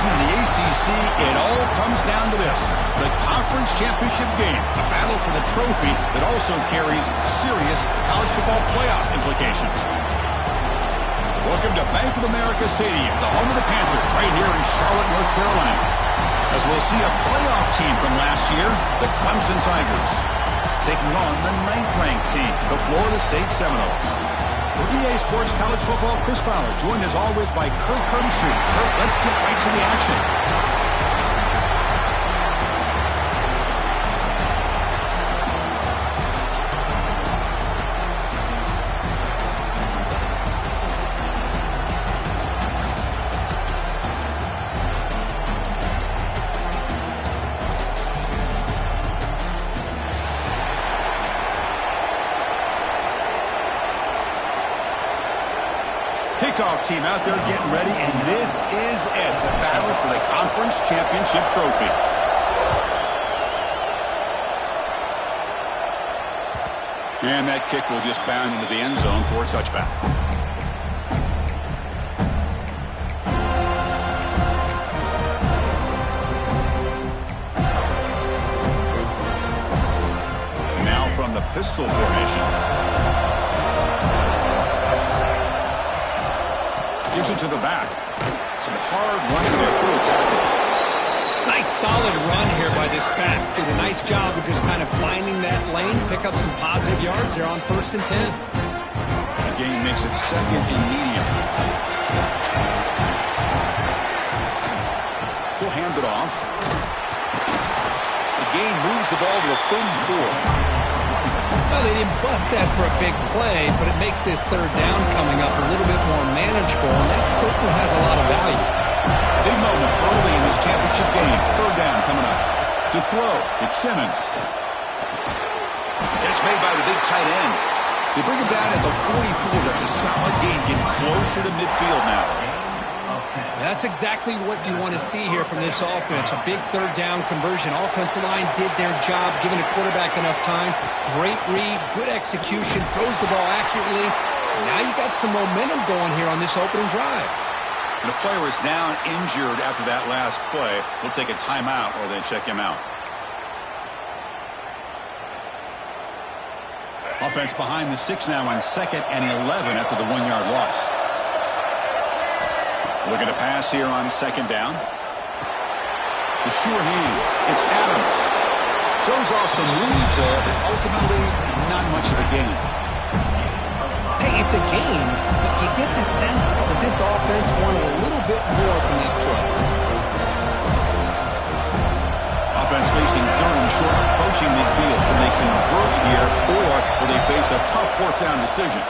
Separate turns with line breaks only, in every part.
season in the ACC, it all comes down to this: the conference championship game, a battle for the trophy that also carries serious college football playoff implications. Welcome to Bank of America Stadium, the home of the Panthers, right here in Charlotte, North Carolina, as we'll see a playoff team from last year, the Clemson Tigers, taking on the 9th-ranked team, the Florida State Seminoles. For EA Sports College Football, Chris Fowler, joined as always by Kirk Herbstreit. Kirk, let's get right to the action. Kickoff team out there getting ready, and this is it, the battle for the conference championship trophy. And that kick will just bound into the end zone for a touchback. Now from the pistol formation. Gives it to the back. Some hard running there through a tackle.
Nice solid run here by this back. Did a nice job of just kind of finding that lane, pick up some positive yards there on 1st and 10.
The game makes it 2nd and medium. He'll hand it off. The game moves the ball to the 34.
Well, they didn't bust that for a big play, but it makes this 3rd down coming up a little bit more manageable, and that certainly has a lot of value.
Big moment early in this championship game. 3rd down coming up. To throw, it's Simmons. Catch made by the big tight end. They bring him down at the 44. That's a solid gain, getting closer to midfield now.
That's exactly what you want to see here from this offense. A big 3rd down conversion. Offensive line did their job, giving the quarterback enough time. Great read, good execution, throws the ball accurately. Now you got some momentum going here on this opening drive.
And the player is down injured after that last play. We'll take a timeout or then check him out. Offense behind the 6 now on 2nd and 11 after the 1-yard loss. Looking to pass here on 2nd down. The sure hands. It's Adams. Shows off the moves there, but ultimately not much of a gain.
Hey, it's a gain, but you get the sense that this offense wanted a little bit more from that play.
Offense facing 3rd and short, approaching midfield. Can they convert here, or will they face a tough 4th down decision?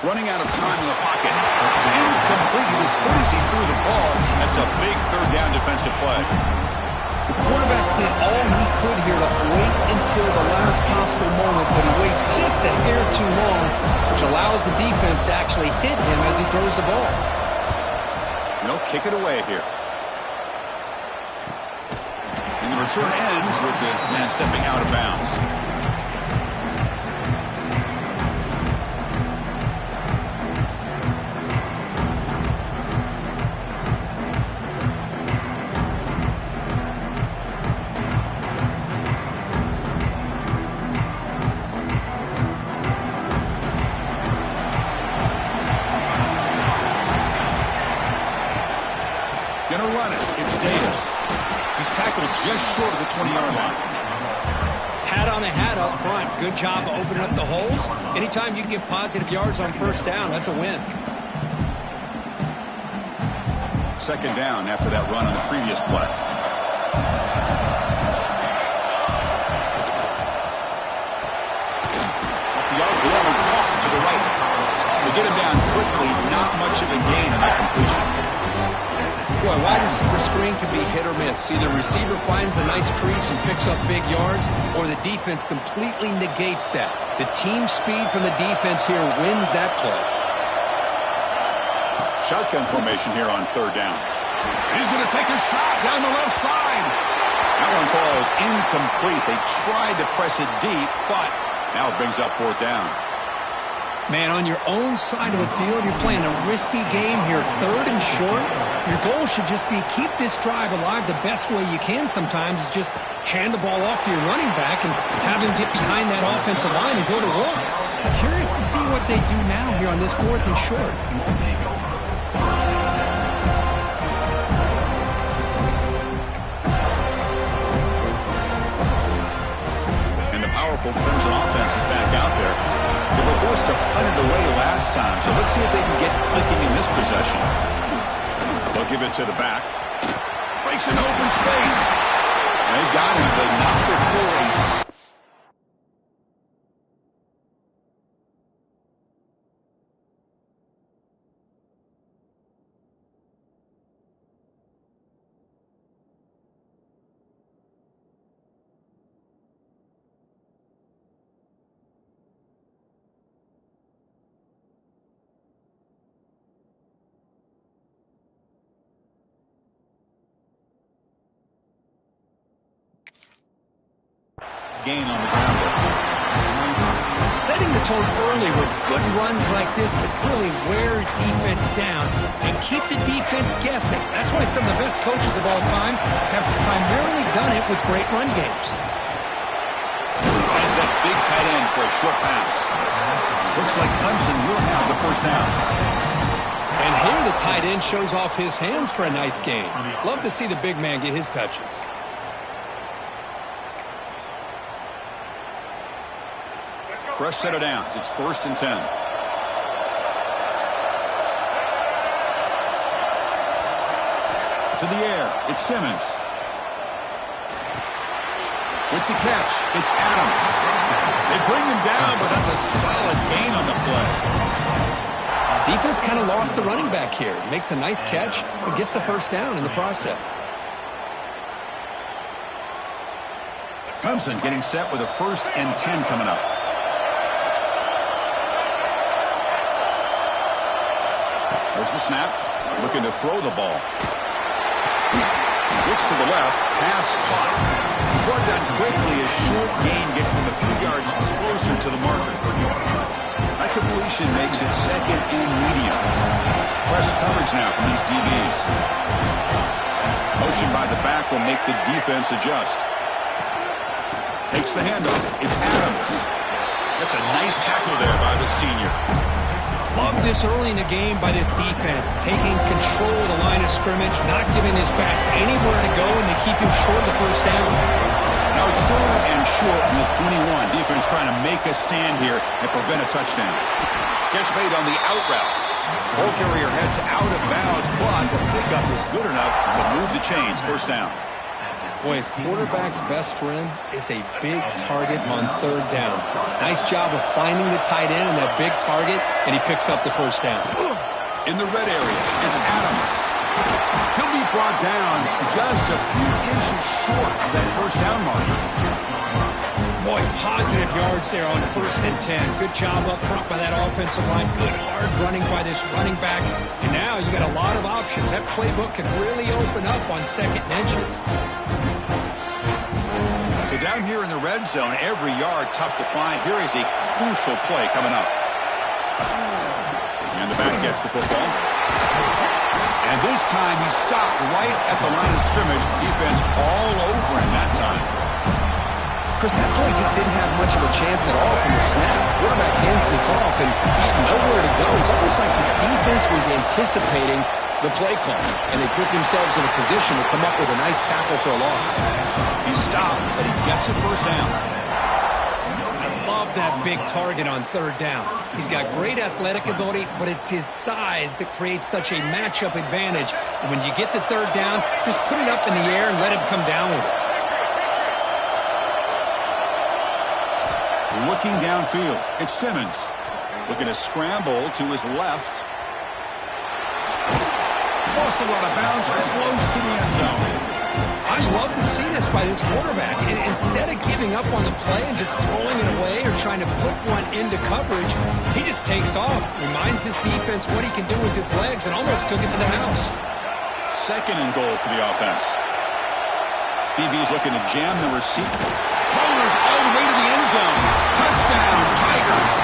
Running out of time in the pocket. Incomplete. He was good as he threw the ball. That's a big 3rd down defensive play.
The quarterback did all he could here to wait until the last possible moment, but he waits just a hair too long, which allows the defense to actually hit him as he throws the ball.
They'll kick it away here. And the return ends with the man stepping out of bounds. Gonna run it. It's Davis. He's tackled just short of the 20-yard line.
Hat on a hat up front. Good job of opening up the holes. Anytime you can get positive yards on 1st down, that's a win.
2nd down after that run on the previous play. Off the arc, the caught to the right. They get him down quickly. Not much of a gain on that completion.
Boy, wide receiver screen can be hit or miss. Either receiver finds a nice crease and picks up big yards, or the defense completely negates that. The team speed from the defense here wins that play.
Shotgun formation here on 3rd down. He's going to take a shot down the left side. That one falls incomplete. They tried to press it deep, but now it brings up 4th down.
Man, on your own side of the field, you're playing a risky game here, 3rd and short. Your goal should just be keep this drive alive the best way you can sometimes is just hand the ball off to your running back and have him get behind that offensive line and go to work. Curious to see what they do now here on this 4th and short.
Clemson offense is back out there. They were forced to punt it away last time, so let's see if they can get clicking in this possession. They'll give it to the back. Breaks an open space. They've got him, but not before a... gain on the ground there.
Setting the tone early with good runs like this can really wear defense down and keep the defense guessing. That's why some of the best coaches of all time have primarily done it with great run games.
Has that big tight end for a short pass. Looks like Clemson will have the first down.
And here the tight end shows off his hands for a nice gain. Love to see the big man get his touches.
Fresh set of downs. It's 1st and 10. To the air. It's Simmons. With the catch, it's Adams. They bring him down, but that's a solid gain on the play.
Defense kind of lost the running back here. Makes a nice catch and gets the first down in the process.
Clemson getting set with a 1st and 10 coming up. There's the snap. Looking to throw the ball. Looks to the left. Pass caught. It's brought down quickly. A short gain gets them a few yards closer to the marker. That completion makes it 2nd and medium. It's press coverage now from these DBs. Motion by the back will make the defense adjust. Takes the handoff. It's Adams. That's a nice tackle there by the senior.
Love this early in the game by this defense, taking control of the line of scrimmage, not giving this back anywhere to go, and they keep him short of the first down.
Now it's 3rd and short from the 21. Defense trying to make a stand here and prevent a touchdown. Catch made on the out route. Ball carrier heads out of bounds, but the pickup is good enough to move the chains. First down.
Boy, a quarterback's best friend is a big target on 3rd down. Nice job of finding the tight end and that big target, and he picks up the first down.
In the red area, it's Adams. He'll be brought down just a few inches short of that first down mark.
Boy, positive yards there on 1st and 10. Good job up front by that offensive line. Good hard running by this running back. And now you got a lot of options. That playbook can really open up on 2nd and inches.
So down here in the red zone, every yard tough to find. Here is a crucial play coming up. And the back gets the football. And this time he stopped right at the line of scrimmage. Defense all over him that time.
Chris, that play just didn't have much of a chance at all from the snap. Quarterback hands this off and just nowhere to go. It's almost like the defense was anticipating the play call, and they put themselves in a position to come up with a nice tackle for a loss.
He stopped, but he gets a first down.
I love that big target on 3rd down. He's got great athletic ability, but it's his size that creates such a matchup advantage. And when you get to 3rd down, just put it up in the air and let him come down with it.
Looking downfield, it's Simmons. Looking to scramble to his left. Also out of bounds, close to the end zone.
I love to see this by this quarterback. Instead of giving up on the play and just throwing it away or trying to put one into coverage, he just takes off, reminds his defense what he can do with his legs, and almost took it to the house.
2nd and goal for the offense. DB's looking to jam the receiver. Rollers all the way to the end zone. Touchdown, Tigers.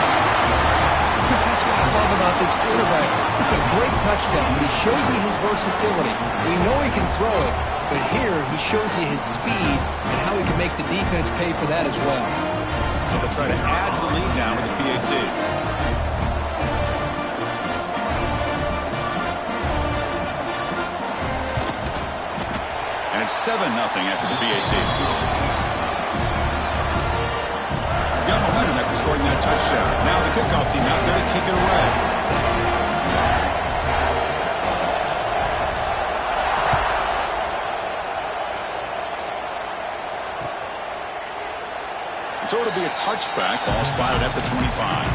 It's a great touchdown, but he shows you his versatility. We know he can throw it, but here he shows you his speed and how he can make the defense pay for that as well.
So they'll try to add to the lead now with the PAT. And it's 7-0 after the PAT. Got momentum after scoring that touchdown. Now the kickoff team out there to kick it away. So it'll be a touchback. Ball spotted at the 25.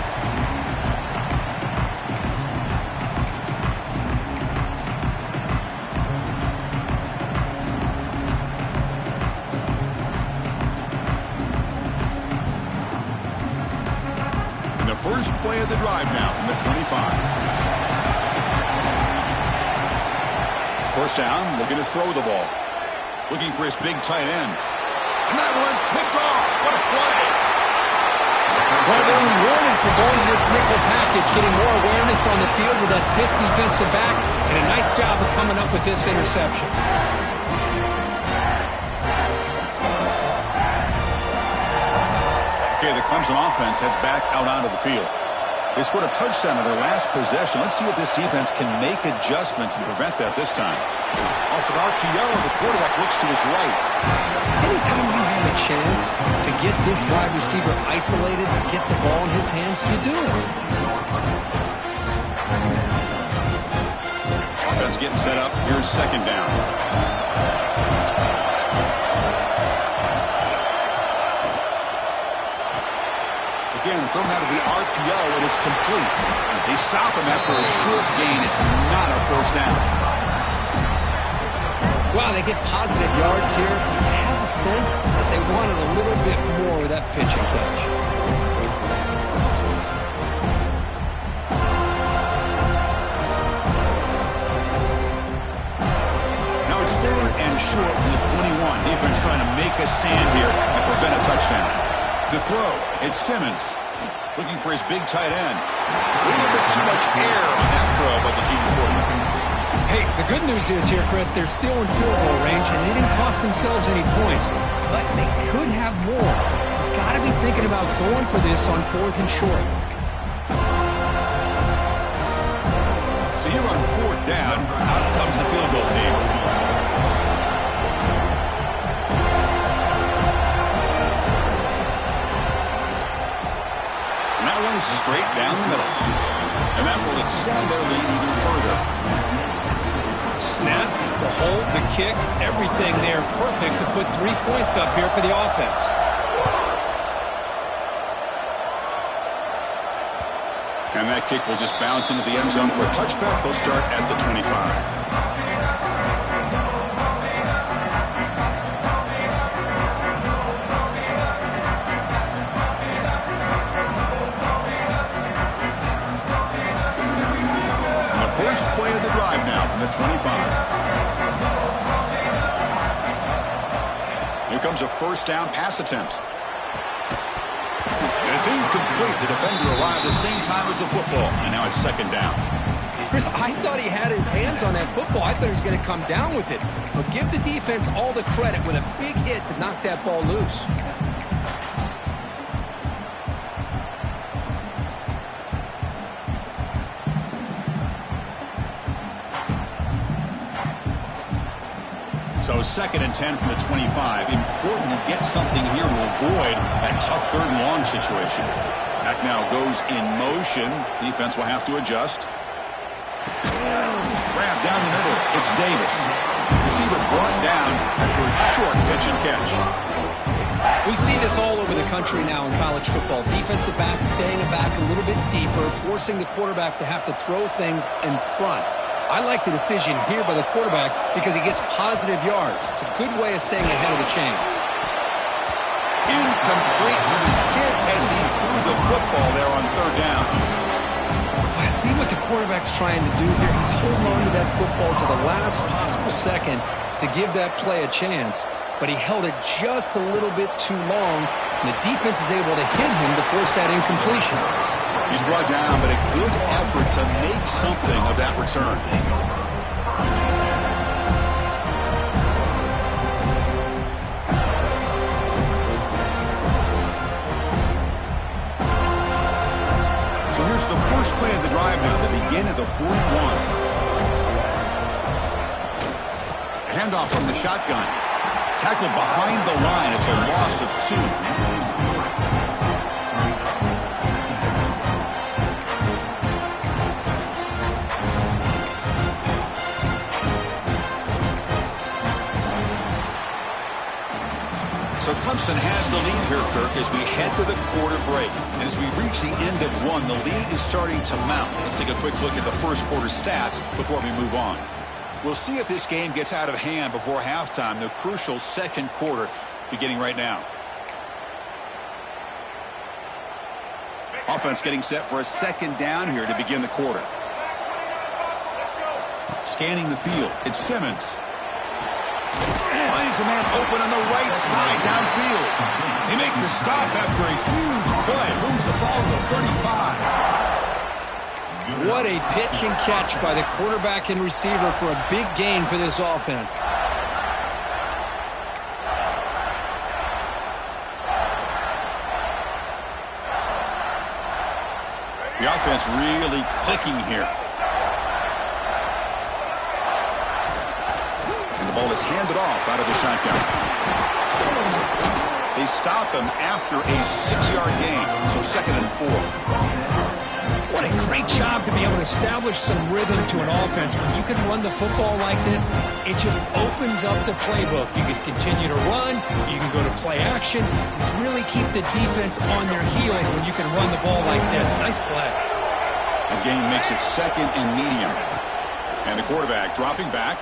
And the first play of the drive now from the 25. First down, looking to throw the ball. Looking for his big tight end. And that one's picked off. What a play.
Well, they're rewarded for going to this nickel package, getting more awareness on the field with that fifth defensive back, and a nice job of coming up with this interception.
Okay, the Clemson offense heads back out onto the field. They scored a touchdown in their last possession. Let's see if this defense can make adjustments and prevent that this time. Off an RPO, the quarterback looks to his right.
Anytime you have a chance to get this wide receiver isolated and get the ball in his hands, you do it.
Offense getting set up. Here's second down. Again, thrown out of the RPO, and it's complete. They stop him after a short gain. It's not a first down.
Wow, they get positive yards here. I have a sense that they wanted a little bit more with that pitch and catch.
Now it's third and short from the 21. Defense trying to make a stand here and prevent a touchdown. To throw, it's Simmons. Looking for his big tight end. A little bit too much air on that throw by the junior quarterback.
Hey, the good news is here, Chris, they're still in field goal range, and they didn't cost themselves any points. But they could have more. You've got to be thinking about going for this on fourth and short.
So here on fourth down, out comes the field goal team. And that one's straight down the middle. And that will extend their lead even further.
Snap, the hold, the kick, everything there perfect to put 3 points up here for the offense.
And that kick will just bounce into the end zone for a touchback. They'll start at the 25. First play of the drive now from the 25. Here comes a first down pass attempt. And it's incomplete. The defender arrived the same time as the football. And now it's second down.
Chris, I thought he had his hands on that football. I thought he was going to come down with it. But give the defense all the credit with a big hit to knock that ball loose.
So second and 10 from the 25. Important to get something here to avoid that tough third and long situation. Back now goes in motion. Defense will have to adjust. Grab down the middle. It's Davis. Receiver brought down after a short pitch and catch.
We see this all over the country now in college football. Defensive backs staying back a little bit deeper, forcing the quarterback to have to throw things in front. I like the decision here by the quarterback because he gets positive yards. It's a good way of staying ahead of the chains.
Incomplete. He was hit as he threw the football there on third down.
I see what the quarterback's trying to do here. He's holding on to that football to the last possible second to give that play a chance. But he held it just a little bit too long, and the defense is able to hit him to force that incompletion.
He's brought down, but a good effort to make something of that return. So here's the first play of the drive now. They begin at the 41. Handoff from the shotgun. Tackled behind the line. It's a loss of 2. So Clemson has the lead here, Kirk, as we head to the quarter break. And as we reach the end of one, the lead is starting to mount. Let's take a quick look at the first quarter stats before we move on. We'll see if this game gets out of hand before halftime, the crucial second quarter beginning right now. Offense getting set for a second down here to begin the quarter. Scanning the field, it's Simmons. Finds a man open on the right side downfield. They make the stop after a huge play. Moves the ball to the 35.
What a pitch and catch by the quarterback and receiver for a big gain for this offense.
The offense really clicking here. The ball is handed off out of the shotgun. They stop him after a 6-yard gain, so 2nd and 4.
What a great job to be able to establish some rhythm to an offense. When you can run the football like this, it just opens up the playbook. You can continue to run, you can go to play action, you really keep the defense on their heels when you can run the ball like this. Nice play.
The game makes it 2nd and medium. And the quarterback dropping back.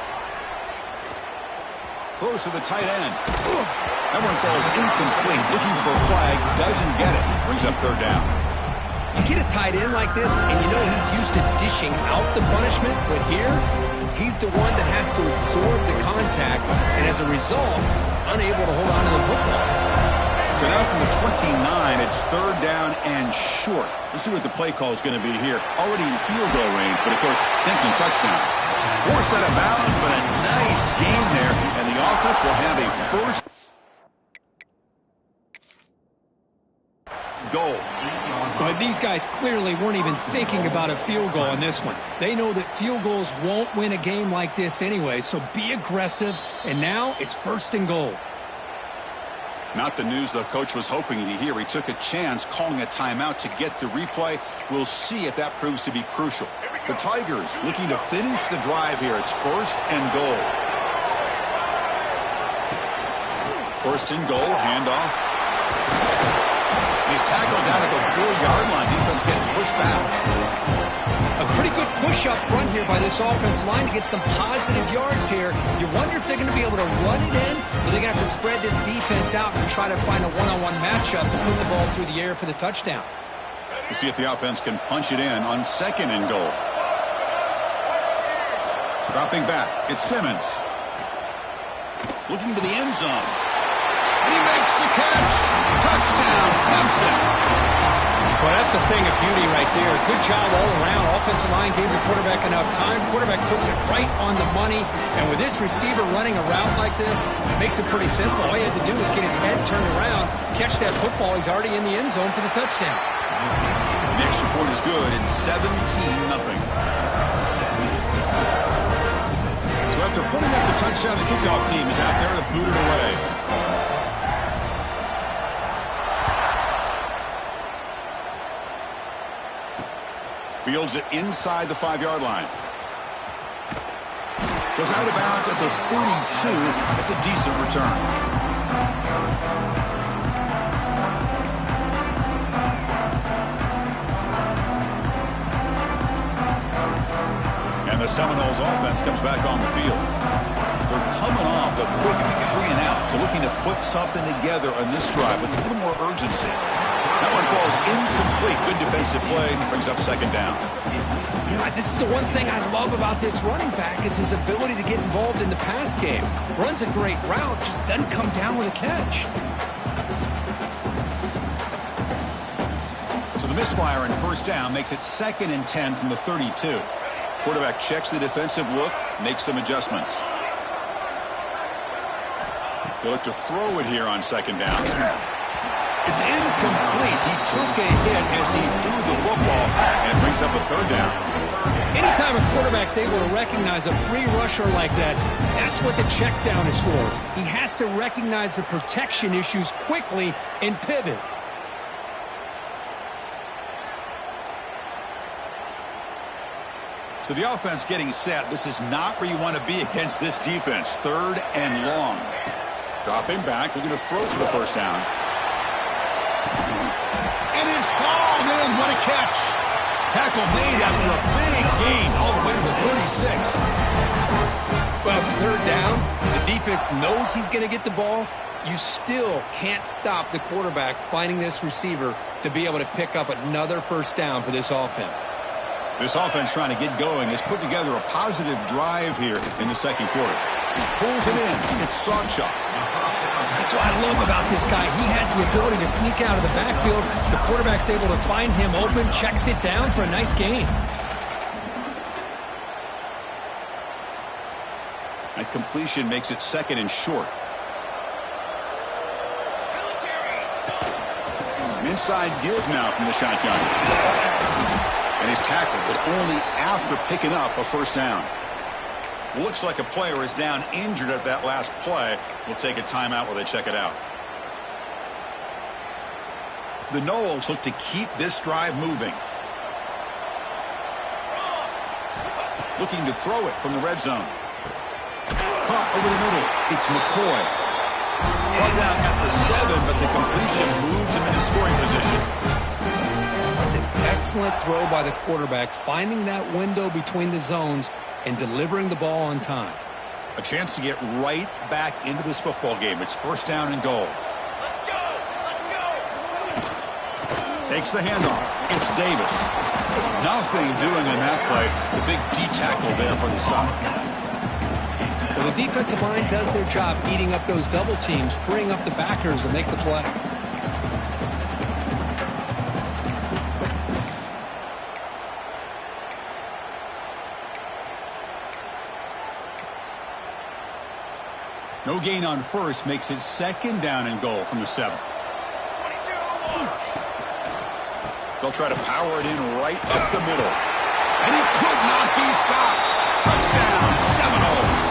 Throws to the tight end. That one falls incomplete. Looking for a flag. Doesn't get it. Brings up 3rd down.
You get a tight end like this, and you know he's used to dishing out the punishment. But here, he's the one that has to absorb the contact. And as a result, he's unable to hold on to the football.
So now from the 29, it's 3rd down and short. Let's see what the play call is going to be here. Already in field goal range, but of course, thinking touchdown. Forced out of bounds, but a nice gain there, and the offense will have a first goal.
But these guys clearly weren't even thinking about a field goal in this one. They know that field goals won't win a game like this anyway, so be aggressive, and now it's 1st and goal.
Not the news the coach was hoping to hear. He took a chance calling a timeout to get the replay. We'll see if that proves to be crucial. The Tigers looking to finish the drive here. It's 1st and goal. 1st and goal, handoff. He's tackled down at the 4-yard line. Defense getting pushed back.
A pretty good push up front here by this offense line to get some positive yards here. You wonder if they're going to be able to run it in, or they're going to have to spread this defense out and try to find a one-on-one matchup and put the ball through the air for the touchdown.
We'll see if the offense can punch it in on 2nd and goal. Dropping back, it's Simmons. Looking to the end zone. And he makes the catch. Touchdown, Clemson.
Well, that's a thing of beauty right there. Good job all around. Offensive line gave the quarterback enough time. Quarterback puts it right on the money. And with this receiver running a route like this, it makes it pretty simple. All he had to do is get his head turned around, catch that football. He's already in the end zone for the touchdown.
The extra point is good. It's 17-0. So after putting up the touchdown, the kickoff team is out there to boot it away. Fields it inside the 5-yard line. Goes out of bounds at the 32. That's a decent return. And the Seminoles offense comes back on the field. They're coming off a quick 3-and-out, so looking to put something together on this drive with a little more urgency. That one falls incomplete. Good defensive play. Brings up 2nd down.
You know, this is the one thing I love about this running back is his ability to get involved in the pass game. Runs a great route, just doesn't come down with a catch.
So the misfire and first down makes it 2nd and 10 from the 32. Quarterback checks the defensive look, makes some adjustments. He'll look to throw it here on 2nd down. It's incomplete. He took a hit as he threw the football, and it brings up a 3rd down.
Anytime a quarterback's able to recognize a free rusher like that, that's what the check down is for. He has to recognize the protection issues quickly and pivot.
So the offense getting set. This is not where you want to be against this defense. 3rd and long. Dropping back, looking to throw for the first down. And it's hauled in. What a catch. Tackle made after a big gain all the way to the 36.
Well, it's 3rd down. The defense knows he's going to get the ball. You still can't stop the quarterback finding this receiver to be able to pick up another first down for this offense.
This offense trying to get going has put together a positive drive here in the 2nd quarter. He pulls it in. It's Sawchuk.
That's what I love about this guy. He has the ability to sneak out of the backfield. The quarterback's able to find him open, checks it down for a nice gain.
That completion makes it 2nd and short. An inside give now from the shotgun. And he's tackled, but only after picking up a first down. Looks like a player is down injured at that last play. We'll take a timeout while they check it out. The Noles look to keep this drive moving. Looking to throw it from the red zone. Caught over the middle. It's McCoy. Brought down at the 7, but the completion moves him into scoring position.
It's an excellent throw by the quarterback, finding that window between the zones and delivering the ball on time.
A chance to get right back into this football game. It's 1st down and goal.
Let's go! Let's go!
Takes the handoff. It's Davis. Nothing doing in that play. The big D-tackle there for the stop.
Well, the defensive line does their job eating up those double teams, freeing up the backers to make the play.
No gain on first makes it 2nd down and goal from the 7.
22.
They'll try to power it in right up the middle. And he could not be stopped. Touchdown, Seminoles.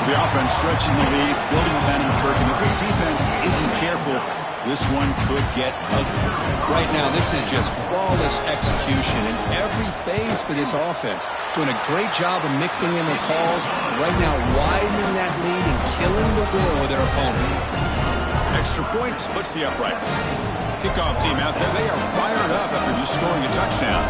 The offense stretching the lead, building momentum, Kirk. And if this defense isn't careful, this one could get ugly.
Right now, this is just flawless execution in every phase for this offense. Doing a great job of mixing in the calls. Right now, widening that lead and killing the will of their opponent.
Extra point splits the uprights. Kickoff team out there. They are fired up after just scoring a touchdown.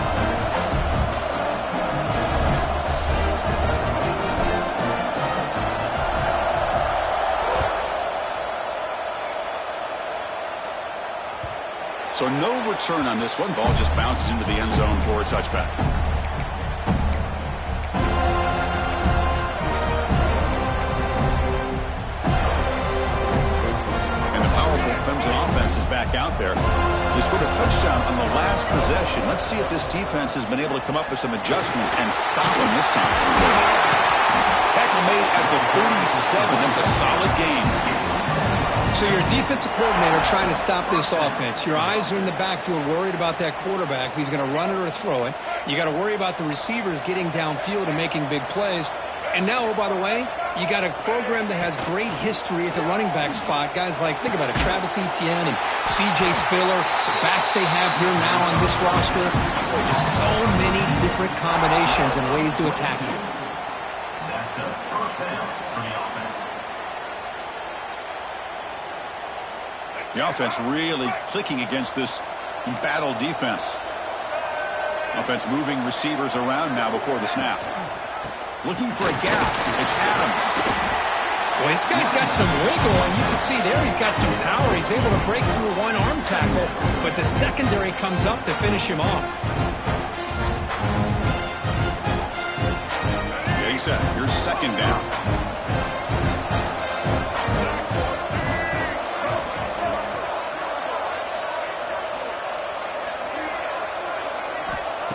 So no return on this one. Ball just bounces into the end zone for a touchback. And the powerful Clemson offense is back out there. They scored a touchdown on the last possession. Let's see if this defense has been able to come up with some adjustments and stop them this time. Tackle made at the 37. That's a solid gain.
So you're a defensive coordinator trying to stop this offense. Your eyes are in the backfield worried about that quarterback, if he's going to run it or throw it. You got to worry about the receivers getting downfield and making big plays. And now, oh, by the way, you got a program that has great history at the running back spot. Guys like, think about it, Travis Etienne and C.J. Spiller, the backs they have here now on this roster. Boy, just so many different combinations and ways to attack you.
That's a first down for the offense.
The offense really clicking against this battle defense. Offense moving receivers around now before the snap. Looking for a gap. It's Adams.
Well, this guy's got some wiggle, and you can see there he's got some power. He's able to break through one arm tackle, but the secondary comes up to finish him off.
Yeah, he said, here's 2nd down.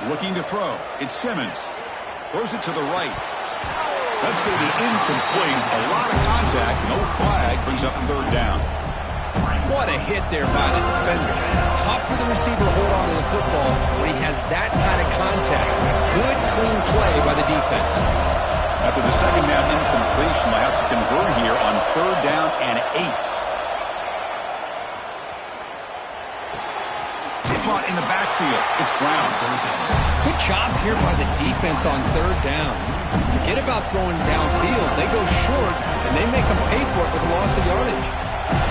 Looking to throw. It's Simmons. Throws it to the right. That's going to be incomplete. A lot of contact. No flag. Brings up third down.
What a hit there by the defender. Tough for the receiver to hold on to the football when he has that kind of contact. Good, clean play by the defense.
After the second down incompletion, they have to convert here on third down and 8. Caught in the backfield. It's Brown.
Good job here by the defense on third down. Forget about throwing downfield. They go short, and they make them pay for it with a loss of yardage.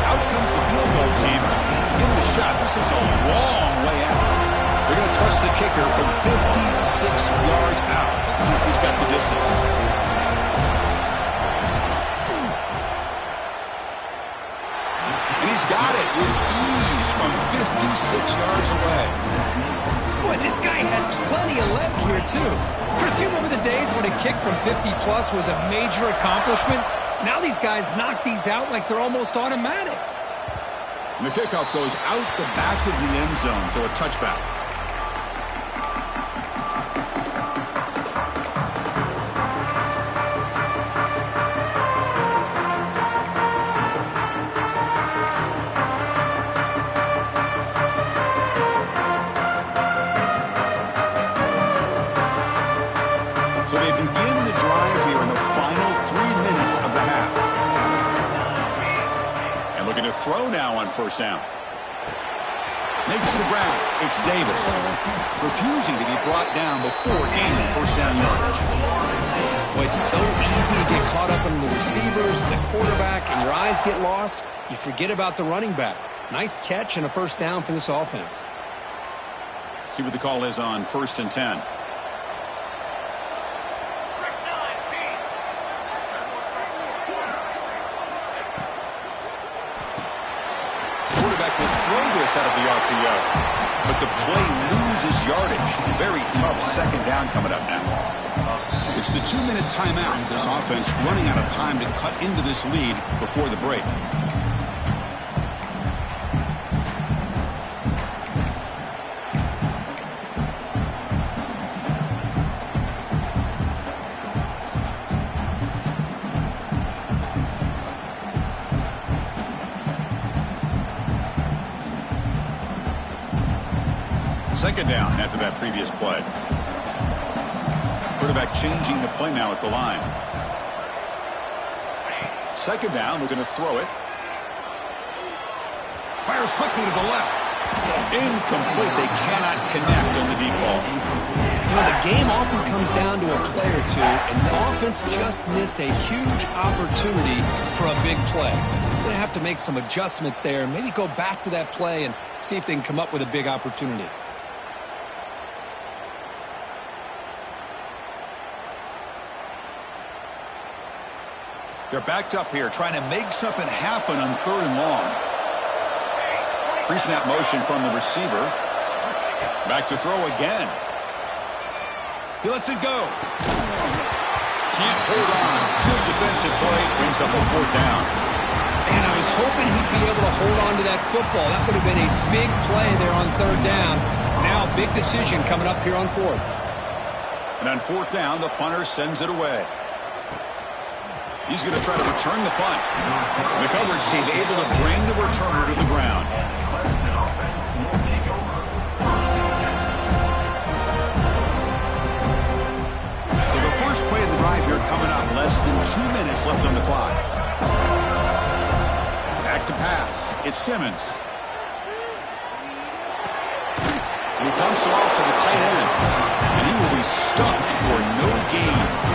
Out comes the field goal team to give it a shot. This is a long way out. They're going to trust the kicker from 56 yards out. Let's see if he's got the distance. And he's got it with ease from 56 yards away.
Boy, this guy had plenty of leg here, too. Chris, you remember the days when a kick from 50-plus was a major accomplishment? Now these guys knock these out like they're almost automatic.
And the kickoff goes out the back of the end zone, so a touchback. So they begin the drive here in the final 3 minutes of the half. And looking to throw now on first down. Makes the ground. It's Davis. Refusing to be brought down before gaining first down yardage.
Well, it's so easy to get caught up in the receivers, the quarterback, and your eyes get lost. You forget about the running back. Nice catch and a first down for this offense.
See what the call is on first and 10. Out of the RPO, but the play loses yardage. Very tough second down coming up now. It's the 2-minute timeout. This offense running out of time to cut into this lead before the break. Second down after that previous play. Quarterback changing the play now at the line. Second down, looking to throw it. Fires quickly to the left. Incomplete. They cannot connect on the deep ball.
You know, the game often comes down to a play or two, and the offense just missed a huge opportunity for a big play. They're going to have to make some adjustments there and maybe go back to that play and see if they can come up with a big opportunity.
They're backed up here, trying to make something happen on third and long. Pre-snap motion from the receiver. Back to throw again. He lets it go. Can't hold on. Good defensive play. Brings up a fourth down.
Man, I was hoping he'd be able to hold on to that football. That would have been a big play there on third down. Now a big decision coming up here on fourth.
And on fourth down, the punter sends it away. He's going to try to return the punt. The coverage team able to bring the returner to the ground. So the first play of the drive here coming up. Less than 2 minutes left on the clock. Back to pass. It's Simmons. And he dumps it off to the tight end. And he will be stuffed for no gain.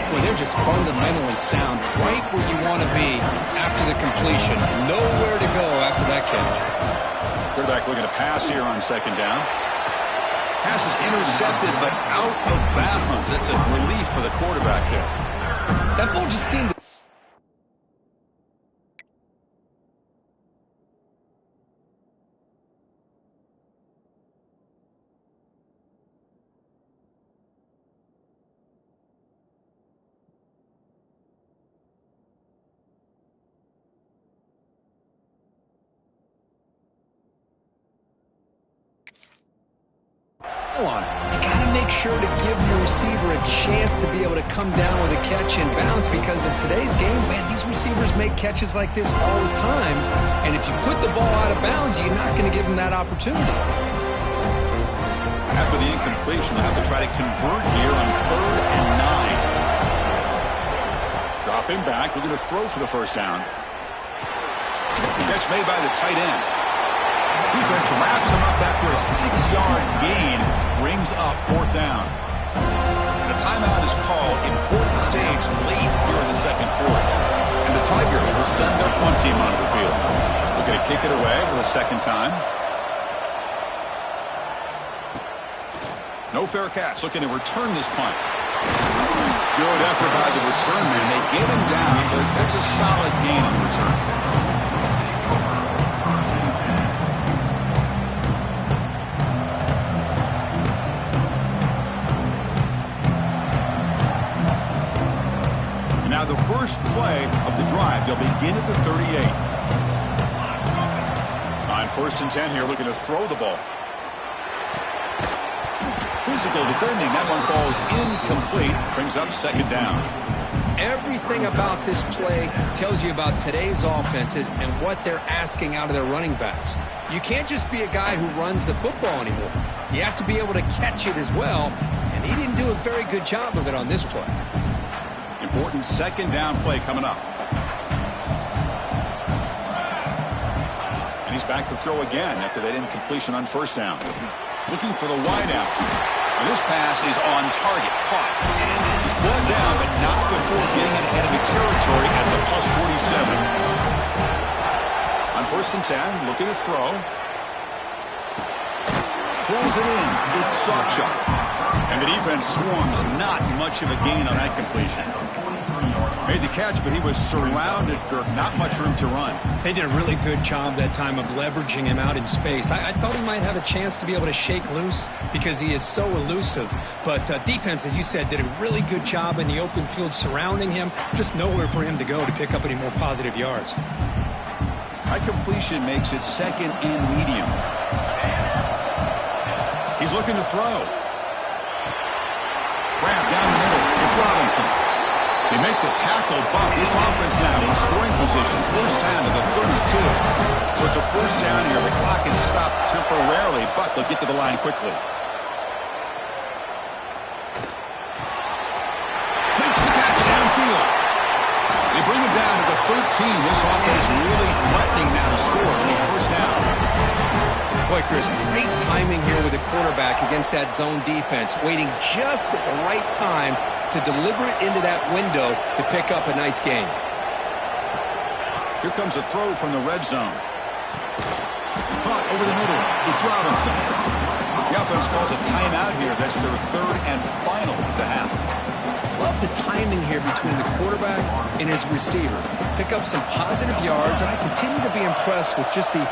Well, they're just fundamentally sound, right where you want to be after the completion. Nowhere to go after that catch.
Quarterback looking to pass here on second down. Pass is intercepted, but out of bounds. That's a relief for the quarterback there.
That ball just seemed to... throw on it. You got to make sure to give your receiver a chance to be able to come down with a catch and bounce, because in today's game, man, these receivers make catches like this all the time. And if you put the ball out of bounds, you're not going to give them that opportunity.
After the incompletion, they'll have to try to convert here on 3rd and 9. Drop him back, looking to throw for the first down. Catch made by the tight end. Defense wraps him up after a 6-yard gain. Brings up 4th down. And a timeout is called. Important stage late here in the second quarter. And the Tigers will send their punt team onto the field. Looking to kick it away for the second time. No fair catch. Looking to return this punt. Good effort by the return man. They get him down, but that's a solid gain on the return. And now the first play of the drive. They'll begin at the 38. On 1st and 10 here, looking to throw the ball. Physical defending. That one falls incomplete. Brings up 2nd down.
Everything about this play tells you about today's offenses and what they're asking out of their running backs. You can't just be a guy who runs the football anymore. You have to be able to catch it as well, and he didn't do a very good job of it on this play.
Important 2nd down play coming up. And he's back to throw again after that incompletion on 1st down. Looking for the wideout. And this pass is on target. Caught. He's pulled down, but not before getting it ahead of the territory at the +47. On 1st and 10, looking to throw. Pulls it in. It's Sawchuk. And the defense swarms. Not much of a gain on that completion. Made the catch, but he was surrounded for not much room to run.
They did a really good job that time of leveraging him out in space. I thought he might have a chance to be able to shake loose because he is so elusive. But defense, as you said, did a really good job in the open field surrounding him. Just nowhere for him to go to pick up any more positive yards.
High completion makes it 2nd and medium. He's looking to throw. Grab down the middle. It's Robinson. They make the tackle, but this offense now in scoring position. 1st down to the 32. So it's a 1st down here. The clock is stopped temporarily, but they'll get to the line quickly. Makes the catch downfield. They bring him down to the 13. This offense really threatening now to score on the 1st down.
Boy, Chris, great timing here with the quarterback against that zone defense, waiting just at the right time to deliver it into that window to pick up a nice gain.
Here comes a throw from the red zone. Caught over the middle. It's Robinson. The offense calls a timeout here. That's their 3rd and final of the half.
Love the timing here between the quarterback and his receiver. Pick up some positive yards, and I continue to be impressed with just the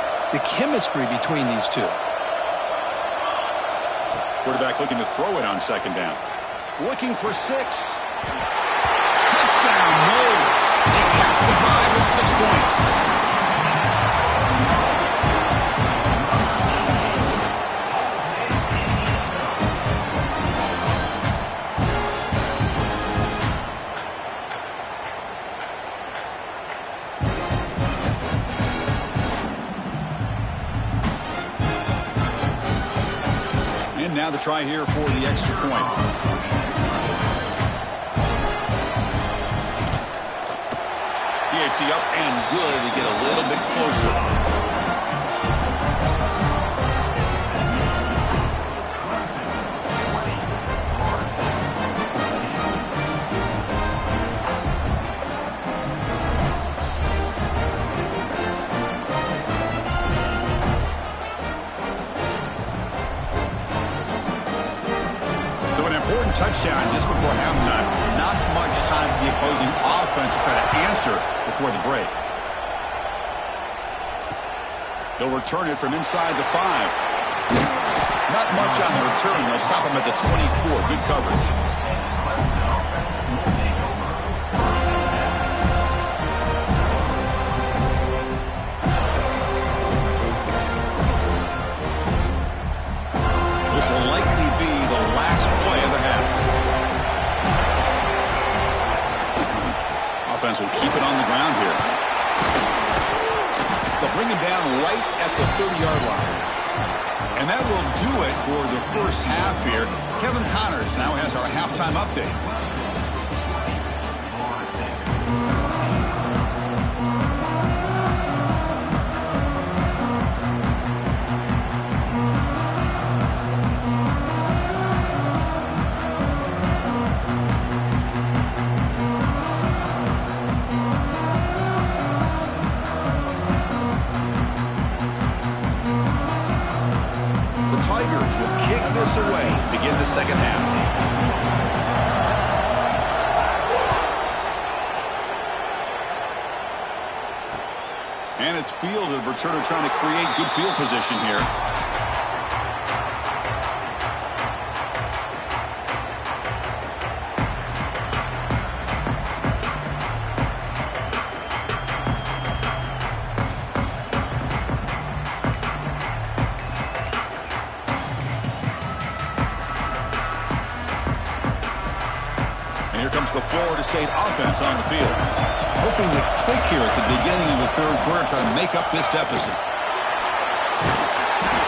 chemistry between these two.
Quarterback looking to throw it on 2nd down. Looking for 6. Touchdown, Knowles. They cap the drive with 6 points. And now the try here for the extra point. It's up and good to get a little bit closer. So an important touchdown just before halftime. Not much time for the opposing offense to try to answer before the break. They'll return it from inside the 5. Not much on the return. They'll stop him at the 24. Good coverage. This will likely be offense will keep it on the ground here. They'll bring him down right at the 30-yard line. And that will do it for the first half here. Kevin Connors now has our halftime update. Tigers will kick this away to begin the second half. And it's fielded. Returner trying to create good field position here. The Florida State offense on the field. Hoping to click here at the beginning of the third quarter, trying to make up this deficit.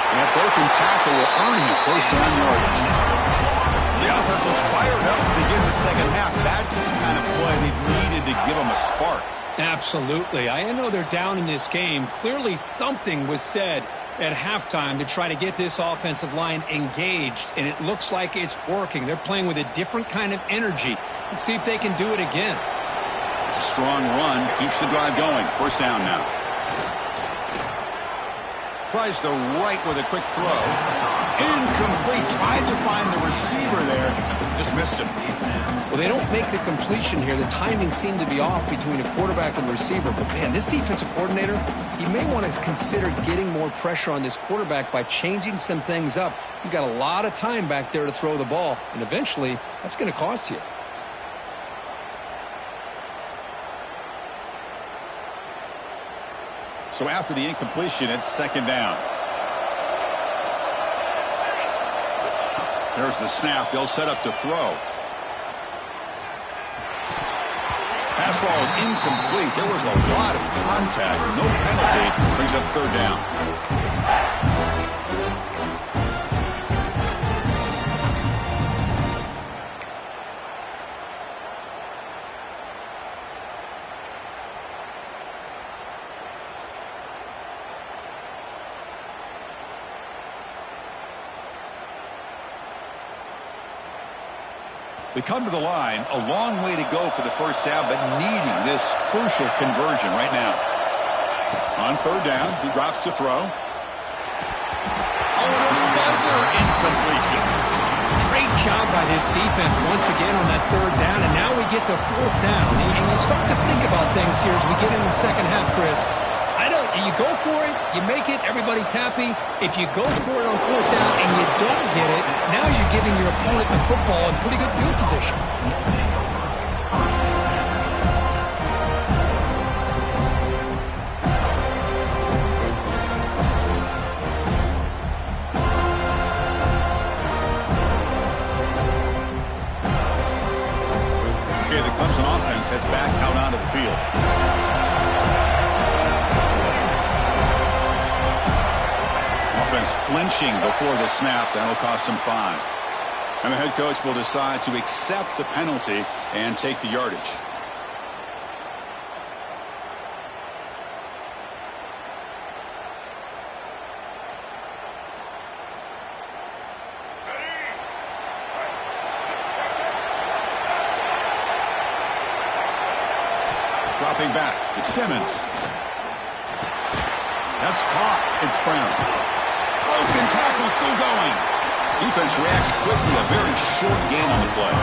And that broken tackle will earn him first down yardage. The offense was fired up to begin the second half. That's the kind of play they've needed to give them a spark.
Absolutely. I know they're down in this game. Clearly something was said at halftime to try to get this offensive line engaged, and it looks like it's working. They're playing with a different kind of energy. Let's see if they can do it again.
It's a strong run. Keeps the drive going. First down now. Tries the right with a quick throw. Incomplete. Tried to find the receiver there, but just missed him.
Well, they don't make the completion here. The timing seemed to be off between a quarterback and receiver. But, man, this defensive coordinator, he may want to consider getting more pressure on this quarterback by changing some things up. He's got a lot of time back there to throw the ball, and eventually that's going to cost you.
So after the incompletion, it's second down. There's the snap. They'll set up to throw. Pass ball is incomplete. There was a lot of contact. No penalty. Brings up third down. They come to the line, a long way to go for the first down, but needing this crucial conversion right now. On third down, he drops to throw. Oh, and another incompletion.
Great job by this defense once again on that third down, and now we get to fourth down. And you start to think about things here as we get in the second half, Chris. You go for it, you make it, everybody's happy. If you go for it on fourth down and you don't get it, now you're giving your opponent the football in pretty good field position.
Okay, the Clemson offense heads back out onto the field. Offense flinching before the snap. That'll cost him 5. And the head coach will decide to accept the penalty and take the yardage. Dropping back. It's Simmons. That's caught. It's Brown. Broken tackle still going. Defense reacts quickly. A very short gain on the play.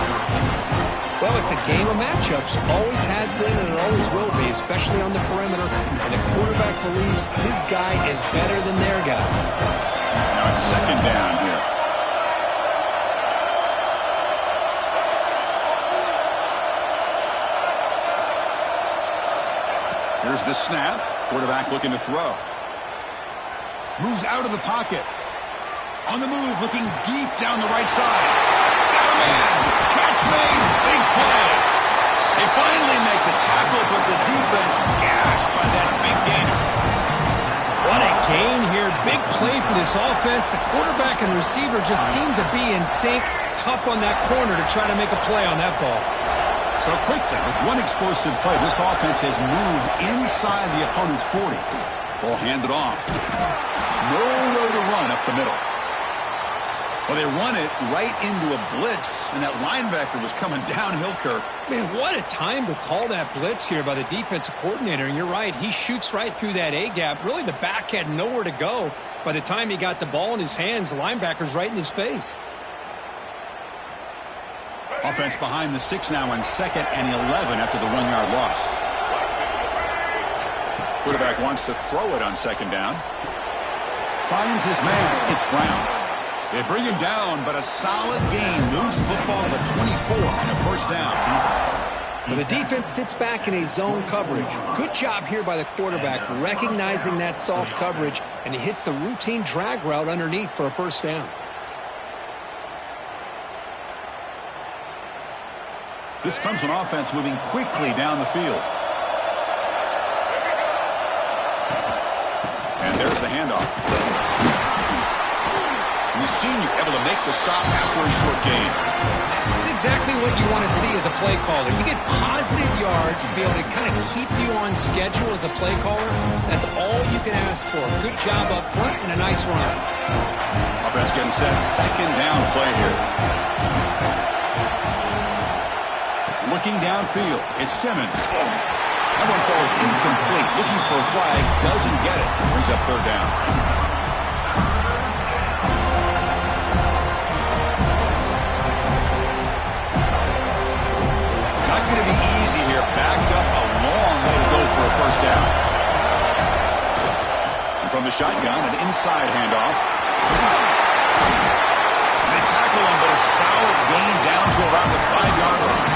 Well, it's a game of matchups. Always has been and it always will be, especially on the perimeter. And the quarterback believes his guy is better than their guy.
Now it's second down here. Here's the snap. Quarterback looking to throw. Moves out of the pocket. On the move, looking deep down the right side. Got a man. Catch made. Big play. They finally make the tackle, but the defense gashed by that big gainer.
What a gain here. Big play for this offense. The quarterback and receiver just seem to be in sync. Tough on that corner to try to make a play on that ball.
So quickly, with one explosive play, this offense has moved inside the opponent's 40. Ball handed off. Nowhere to run up the middle. Well, they run it right into a blitz, and that linebacker was coming downhill, Kirk.
Man, what a time to call that blitz here by the defensive coordinator. And you're right, he shoots right through that A-gap. Really, the back had nowhere to go. By the time he got the ball in his hands, the linebacker's right in his face.
Offense behind the 6 now on 2nd and 11 after the 1-yard loss. Quarterback wants to throw it on 2nd down. Finds his man. It's Brown. They bring him down, but a solid gain moves the football to the 24 and a first down.
Well, the defense sits back in a zone coverage. Good job here by the quarterback recognizing that soft coverage, and he hits the routine drag route underneath for a first down.
This Clemson offense moving quickly down the field. And there's the handoff. And the senior able to make the stop after a short gain.
It's exactly what you want to see as a play caller. You get positive yards to be able to kind of keep you on schedule as a play caller. That's all you can ask for. Good job up front and a nice run.
Offense getting set. 2nd down play here. Looking downfield, it's Simmons. That one falls incomplete. Looking for a flag, doesn't get it. Brings up 3rd down. Not going to be easy here. Backed up a long way to go for a first down. And from the shotgun, an inside handoff. And they tackle him, but a solid gain down to around the 5-yard line.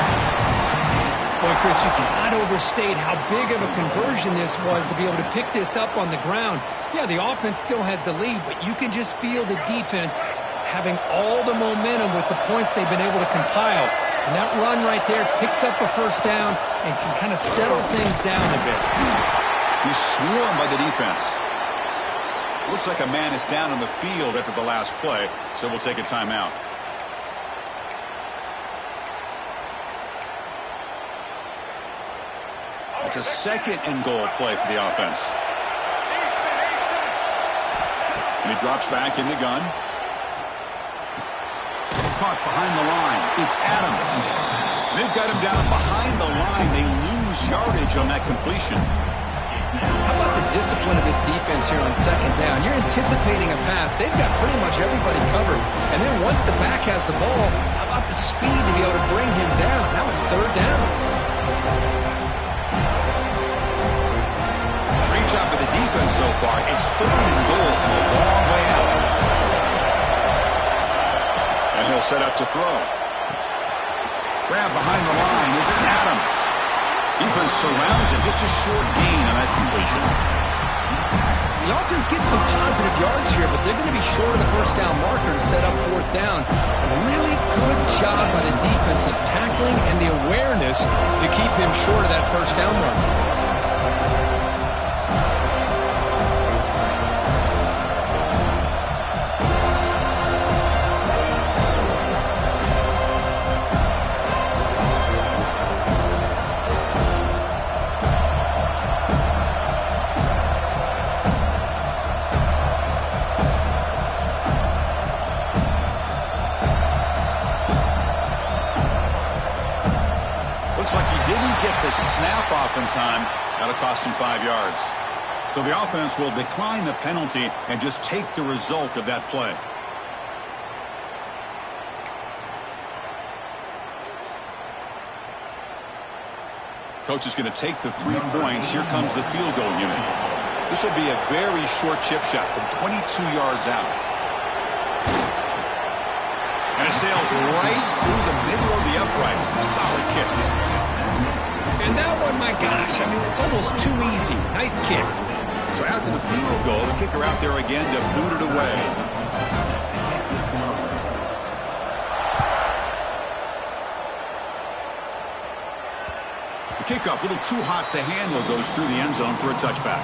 Boy, Chris, you cannot overstate how big of a conversion this was to be able to pick this up on the ground. Yeah, the offense still has the lead, but you can just feel the defense having all the momentum with the points they've been able to compile. And that run right there picks up a first down and can kind of settle things down a bit.
He's swarmed by the defense. Looks like a man is down on the field after the last play, so we'll take a timeout. It's a 2nd and goal play for the offense. And he drops back in the gun. Caught behind the line. It's Adams. They've got him down behind the line. They lose yardage on that completion.
How about the discipline of this defense here on 2nd down? You're anticipating a pass. They've got pretty much everybody covered. And then once the back has the ball, how about the speed to be able to bring him down? Now it's 3rd down. Job of the defense so far. It's 3rd and goal from a long way out. And he'll set up to throw. Grab behind the line. It's Adams. Defense surrounds him. Just a short gain on that completion. The offense gets some positive yards here, but they're going to be short of the first down marker to set up 4th down. Really good job by the defense of tackling and the awareness to keep him short of that first down marker.
Snap off in time. That'll cost him 5 yards. So the offense will decline the penalty and just take the result of that play. Coach is going to take the 3 points. Here comes the field goal unit. This will be a very short chip shot from 22 yards out. And it sails right through the middle of the uprights. A solid kick.
And that one, my gosh, I mean, it's almost too easy. Nice kick.
So after the field goal, the kicker out there again to boot it away. kickoff, a little too hot to handle, goes through the end zone for a touchback.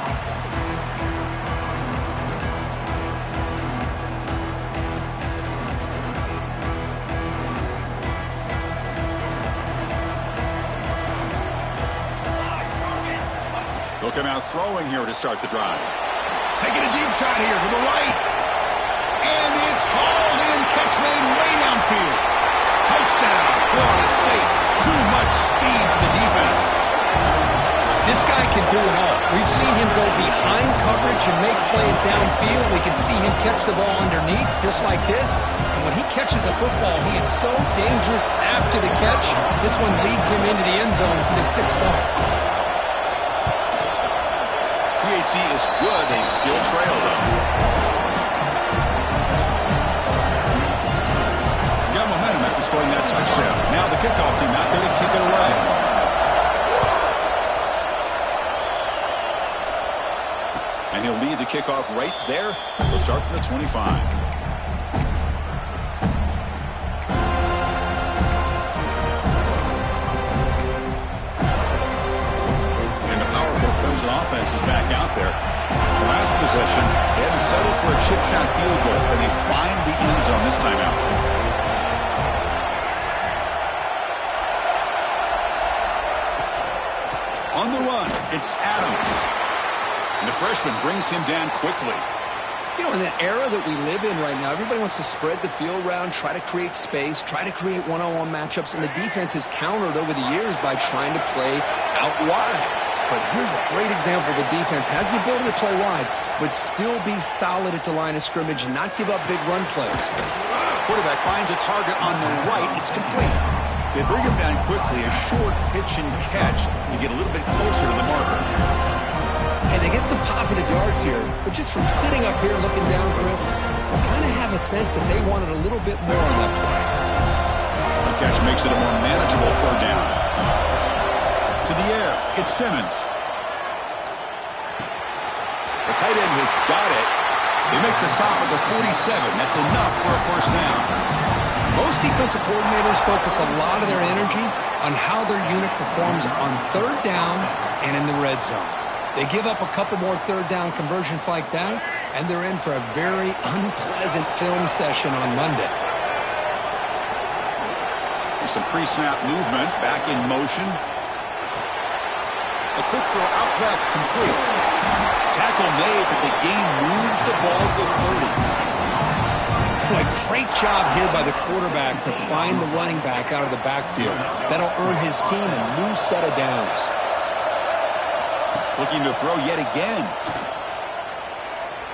They'll come out throwing here to start the drive. Taking a deep shot here to the right. And it's hauled in, catch made way downfield. Touchdown, Florida State. Too much speed for the defense.
This guy can do it all. We've seen him go behind coverage and make plays downfield. We can see him catch the ball underneath, just like this. And when he catches a football, he is so dangerous after the catch. This one leads him into the end zone for the 6 points.
PHC is good. They still trail, though. Got momentum after scoring that touchdown. Now the kickoff team out there to kick it away. And he'll lead the kickoff right there. We'll start from the 25. Clemson offense is back out there. The last possession, they had to settle for a chip shot field goal, and they find the end zone this time out. On the run, it's Adams. And the freshman brings him down quickly.
You know, in that era that we live in right now, everybody wants to spread the field around, try to create space, try to create one-on-one matchups, and the defense has countered over the years by trying to play out wide. But here's a great example. The defense has the ability to play wide, but still be solid at the line of scrimmage and not give up big run plays.
Quarterback finds a target on the right. It's complete. They bring him down quickly, a short pitch and catch to get a little bit closer to the marker.
And they get some positive yards here, but just from sitting up here looking down, Chris, I kind of have a sense that they wanted a little bit more on that play.
The catch makes it a more manageable third down. To the air, it's Simmons. The tight end has got it. They make the stop at the 47. That's enough for a first down.
Most defensive coordinators focus a lot of their energy on how their unit performs on third down and in the red zone. They give up a couple more third down conversions like that, and they're in for a very unpleasant film session on Monday.
There's some pre-snap movement, back in motion. A quick throw out left, complete. Tackle made, but the game moves the ball to 30.
Boy, great job here by the quarterback to find the running back out of the backfield. That'll earn his team a new set of downs.
Looking to throw yet again.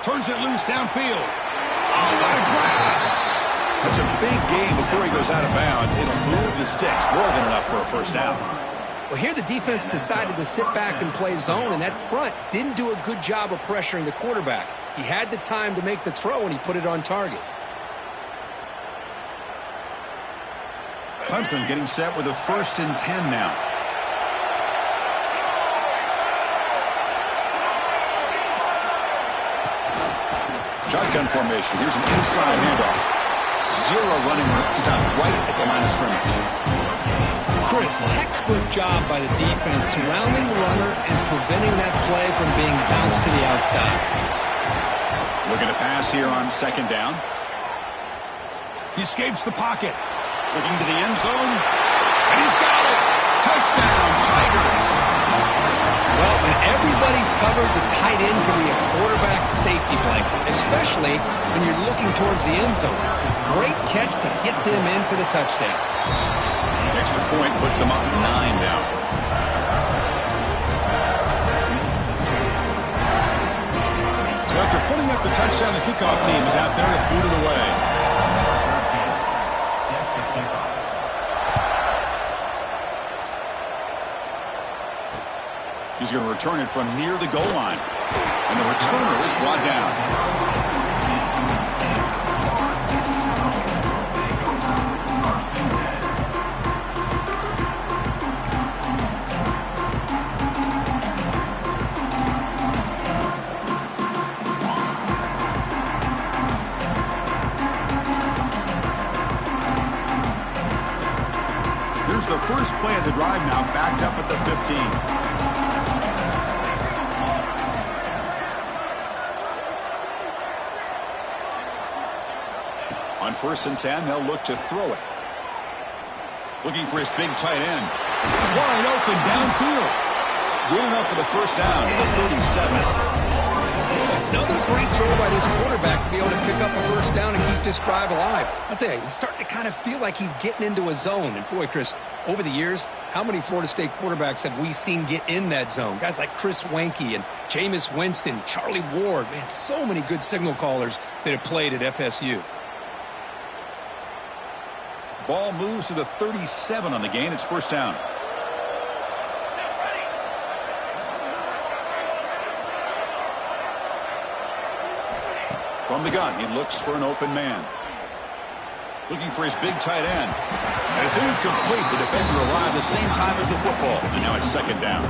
Turns it loose downfield. Oh, what a grab! That's a big gain before he goes out of bounds. It'll move the sticks, more than enough for a first down.
Well, here the defense decided to sit back and play zone, and that front didn't do a good job of pressuring the quarterback. He had the time to make the throw, and he put it on target.
Clemson getting set with a 1st and 10 now. Shotgun formation. Here's an inside handoff. Zero running room. Stop right at the line of scrimmage.
Chris, textbook job by the defense surrounding the runner and preventing that play from being bounced to the outside.
Looking to pass here on 2nd down. He escapes the pocket. Looking to the end zone. And he's got it. Touchdown, Tigers.
Well, when everybody's covered, the tight end can be a quarterback safety blanket, especially when you're looking towards the end zone. Great catch to get them in for the touchdown.
Extra point puts him up 9 now. So after putting up the touchdown, the kickoff team is out there to boot it away. He's going to return it from near the goal line. And the returner is brought down. Here's the first play of the drive now, backed up at the 15. On 1st and 10, they'll look to throw it. Looking for his big tight end. Wide open downfield. Good enough for the first down at the 37.
Another great throw by this quarterback to be able to pick up a first down and keep this drive alive. I'll tell you, he's starting to kind of feel like he's getting into a zone. And boy, Chris, over the years, how many Florida State quarterbacks have we seen get in that zone? Guys like Chris Wanke and Jameis Winston, Charlie Ward. Man, so many good signal callers that have played at FSU.
Ball moves to the 37 on the gain. It's first down. From the gun, he looks for an open man. Looking for his big tight end. And it's incomplete. The defender arrived the same time as the football. And now it's second down.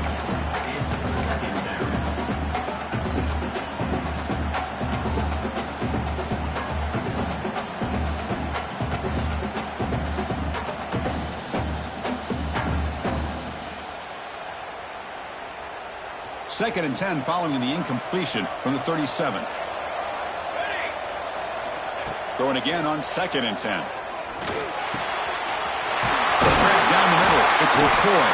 Second and 10 following the incompletion from the 37. Throwing again on 2nd and 10. Grab down the middle. It's McCoy.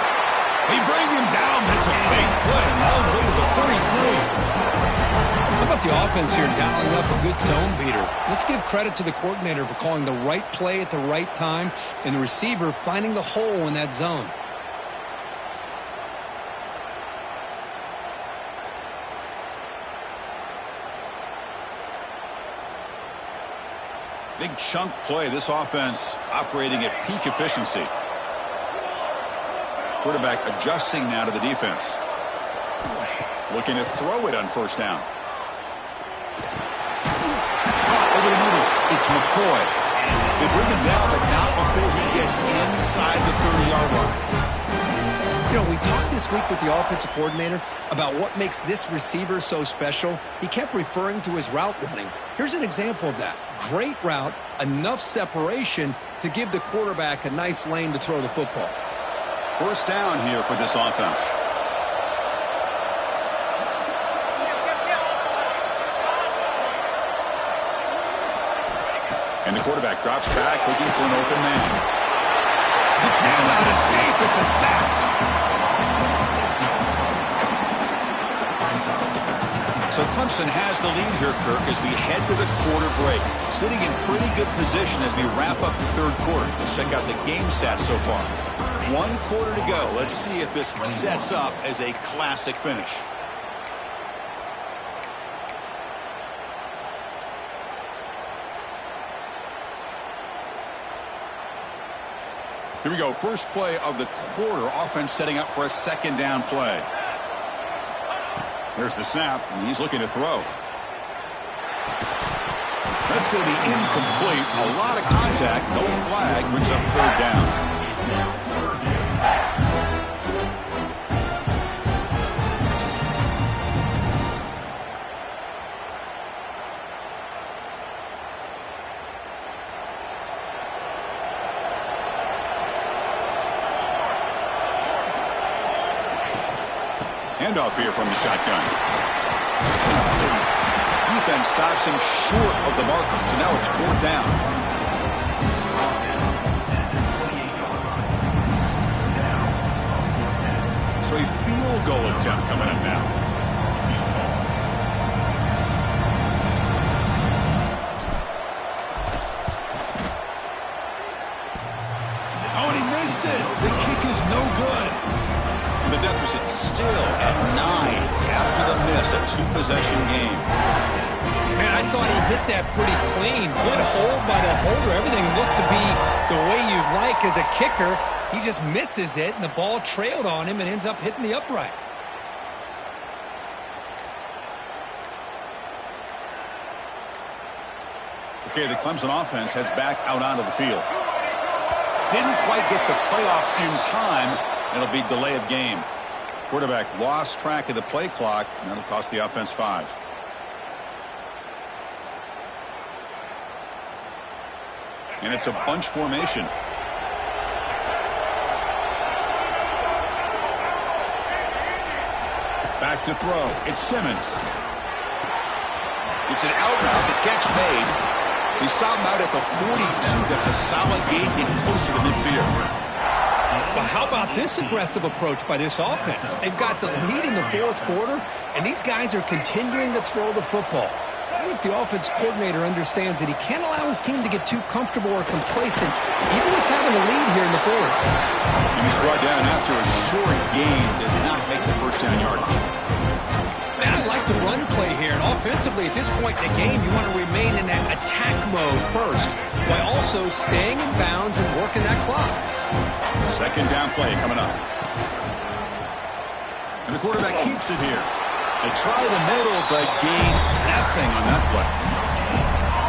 He brings him down, but it's a big play all the way to the 43.
How about the offense here dialing up a good zone beater? Let's give credit to the coordinator for calling the right play at the right time and the receiver finding the hole in that zone.
Big chunk play. This offense operating at peak efficiency. Quarterback adjusting now to the defense. Looking to throw it on first down. Over the middle. It's McCoy. They bring him down, but not before he gets inside the 30-yard line.
You know, we talked this week with the offensive coordinator about what makes this receiver so special. He kept referring to his route running. Here's an example of that. Great route, enough separation to give the quarterback a nice lane to throw the football.
First down here for this offense. And the quarterback drops back looking for an open man. He cannot escape. It's a sack. So Clemson has the lead here, Kirk, as we head to the quarter break. Sitting in pretty good position as we wrap up the third quarter. Let's check out the game stats so far. 1 quarter to go. Let's see if this sets up as a classic finish. Here we go. First play of the quarter. Offense setting up for a second down play. There's the snap, and he's looking to throw. That's going to be incomplete. A lot of contact. No flag. Brings up third down. Handoff here from the shotgun. Defense stops him short of the marker, so now it's fourth down. So a field goal attempt coming up now. Oh, and he missed it. The kick is no good. The deficit still at 9 after the miss, a 2-possession game.
Man, I thought he hit that pretty clean. Good hold by the holder. Everything looked to be the way you'd like as a kicker. He just misses it, and the ball trailed on him and ends up hitting the upright.
Okay, the Clemson offense heads back out onto the field. Didn't quite get the playoff in time. It'll be delay of game. Quarterback lost track of the play clock, and that'll cost the offense 5. And it's a bunch formation. back to throw. It's Simmons. It's an out route. The catch made. He stopped out at the 42. That's a solid gain, getting closer to midfield.
Well, how about this aggressive approach by this offense? They've got the lead in the fourth quarter, and these guys are continuing to throw the football. I think the offense coordinator understands that he can't allow his team to get too comfortable or complacent, even with having a lead here in the fourth.
And he's brought down after a short gain. Does not make the first down yardage.
Man, I like the run play here. And offensively, at this point in the game, you want to remain in that attack mode first, while also staying in bounds and working that clock.
Second down play coming up. And the quarterback keeps it here. They try the middle, but gain nothing on that play.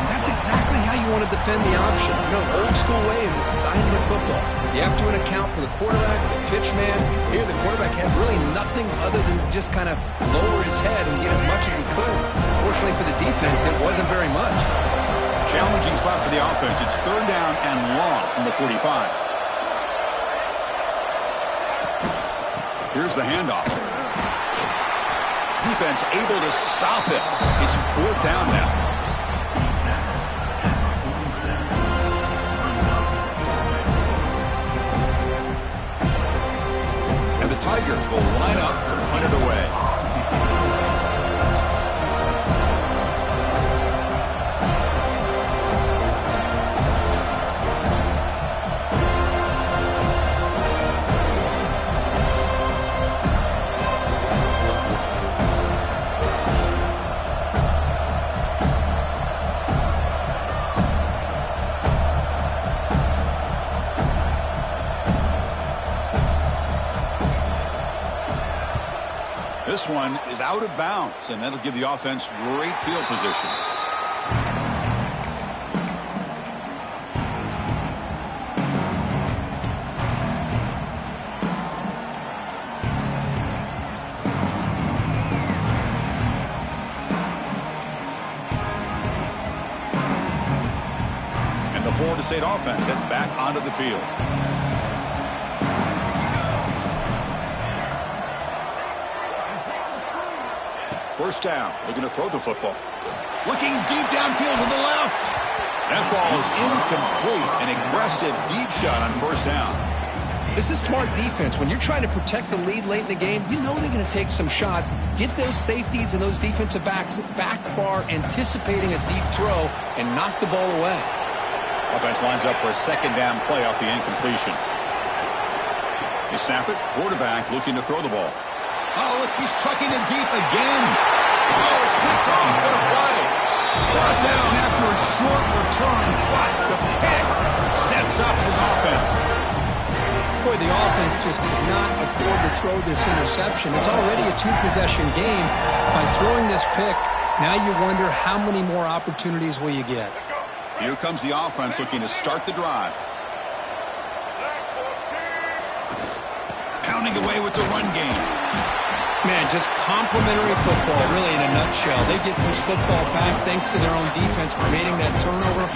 That's exactly how you want to defend the option. You know, old school way is assignment football. You have to account for the quarterback, the pitch man. Here, the quarterback had really nothing other than just kind of lower his head and get as much as he could. Fortunately for the defense, it wasn't very much.
Challenging spot for the offense. It's third down and long from the 45. Here's the handoff. Defense able to stop it. It's fourth down now. And the Tigers will line up to punt it away. This one is out of bounds, and that'll give the offense great field position. And the Florida State offense heads back onto the field. First down, looking to throw the football. Looking deep downfield to the left. That ball is incomplete. An aggressive deep shot on first down.
This is smart defense. When you're trying to protect the lead late in the game, you know they're going to take some shots. Get those safeties and those defensive backs back far, anticipating a deep throw, and knock the ball away.
Offense lines up for a second down play off the incompletion. You snap it. Quarterback looking to throw the ball. Oh, look, he's trucking it deep again. Oh, it's picked off. What a play. Brought down after a short return, but the pick sets up his offense.
Boy, the offense just could not afford to throw this interception. It's already a two-possession game. By throwing this pick, now you wonder how many more opportunities will you get.
Here comes the offense looking to start the drive. Pounding away with the run game.
Man, just complimentary football, really, in a nutshell. They get this football back thanks to their own defense, creating that turnover,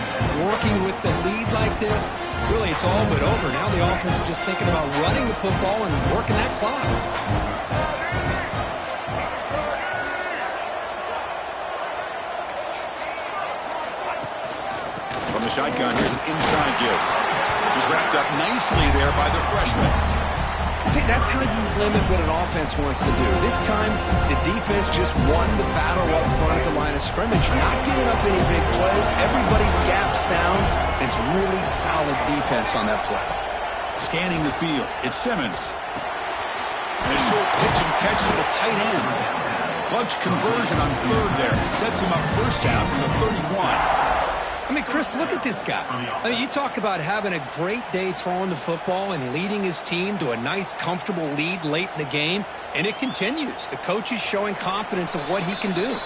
working with the lead like this. Really, it's all but over. Now the offense is just thinking about running the football and working that clock.
From the shotgun, here's an inside give. He's wrapped up nicely there by the freshman.
See, that's how you limit what an offense wants to do. This time, the defense just won the battle up front at the line of scrimmage, not giving up any big plays. Everybody's gap sound. It's really solid defense on that play.
Scanning the field, it's Simmons. And a short pitch and catch to the tight end. Clutch conversion on third there. Sets him up first down from the 31.
I mean, Chris, look at this guy. I mean, you talk about having a great day throwing the football and leading his team to a nice, comfortable lead late in the game, and it continues. The coach is showing confidence of what he can do.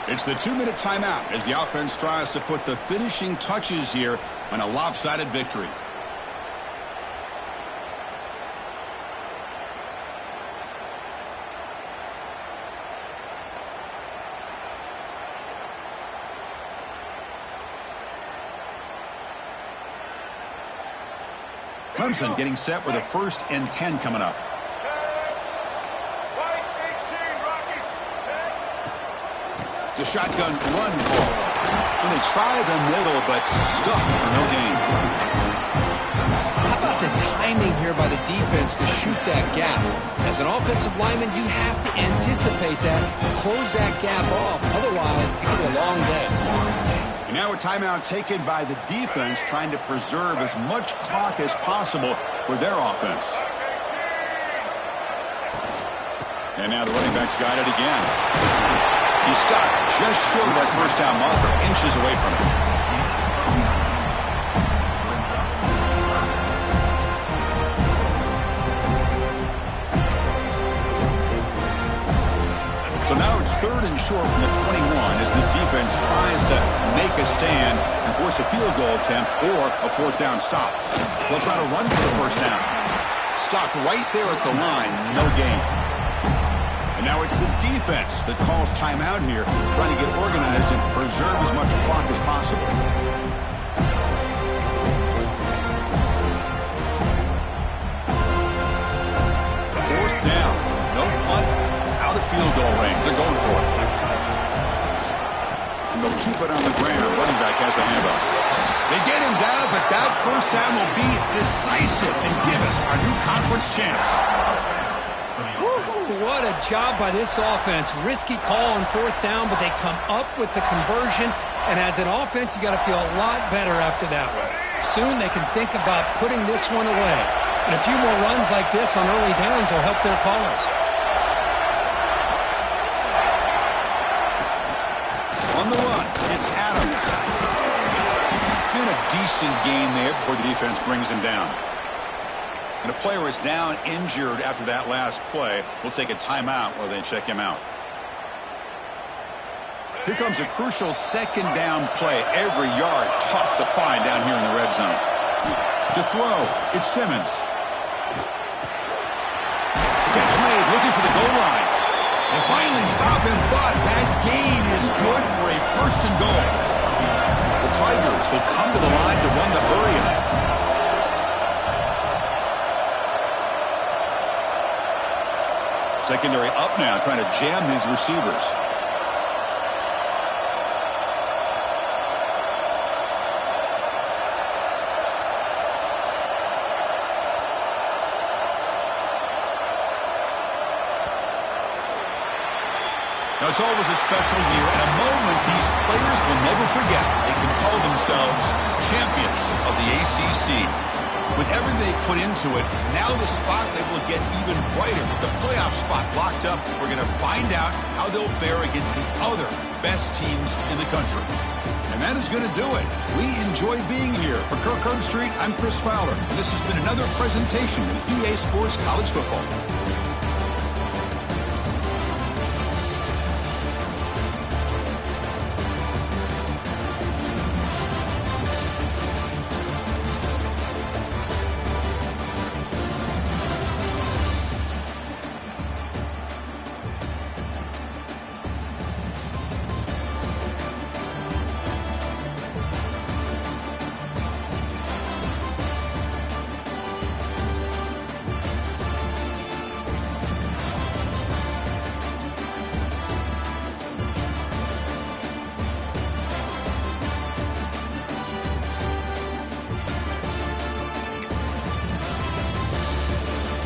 It's the 2-minute timeout as the offense tries to put the finishing touches here on a lopsided victory. Clemson getting set with a 1st and 10 coming up. It's a shotgun run call. And they try the middle, but stuck for no gain.
How about the timing here by the defense to shoot that gap? As an offensive lineman, you have to anticipate that, close that gap off. Otherwise, it could be a long day.
And now a timeout taken by the defense, trying to preserve as much clock as possible for their offense. And now the running back's got it again. He stopped just short of that first down marker, inches away from it. So now it's 3rd and short from the 21 as this defense tries to make a stand and force a field goal attempt or a 4th down stop. They'll try to run for the first down. Stopped right there at the line, no gain. And now it's the defense that calls timeout here, trying to get organized and preserve as much clock as possible. 4th down. No punt. Out of field goal range. They're going for it. And they'll keep it on the ground. Running back has the handoff. They get him down, but that first down will be decisive and give us our new conference champs.
What a job by this offense. Risky call on 4th down, but they come up with the conversion. And as an offense, you got to feel a lot better after that one. Soon they can think about putting this one away. And a few more runs like this on early downs will help their cause.
On the run, it's Adams. Doing a decent gain there before the defense brings him down. And a player is down injured after that last play. We'll take a timeout while they check him out. Here comes a crucial 2nd down play. Every yard tough to find down here in the red zone. To throw, it's Simmons. Catch made, looking for the goal line. They finally stop him, but that gain is good for a 1st and goal. The Tigers will come to the line to run the hurry-up. Secondary up now, trying to jam his receivers. Now, it's always a special year and a moment these players will never forget. They can call themselves champions of the ACC. With everything they put into it, now the spotlight will get even brighter. With the playoff spot locked up, we're going to find out how they'll fare against the other best teams in the country. And that is going to do it. We enjoy being here. For Kirk Herbstreit, I'm Chris Fowler. And this has been another presentation of EA Sports College Football.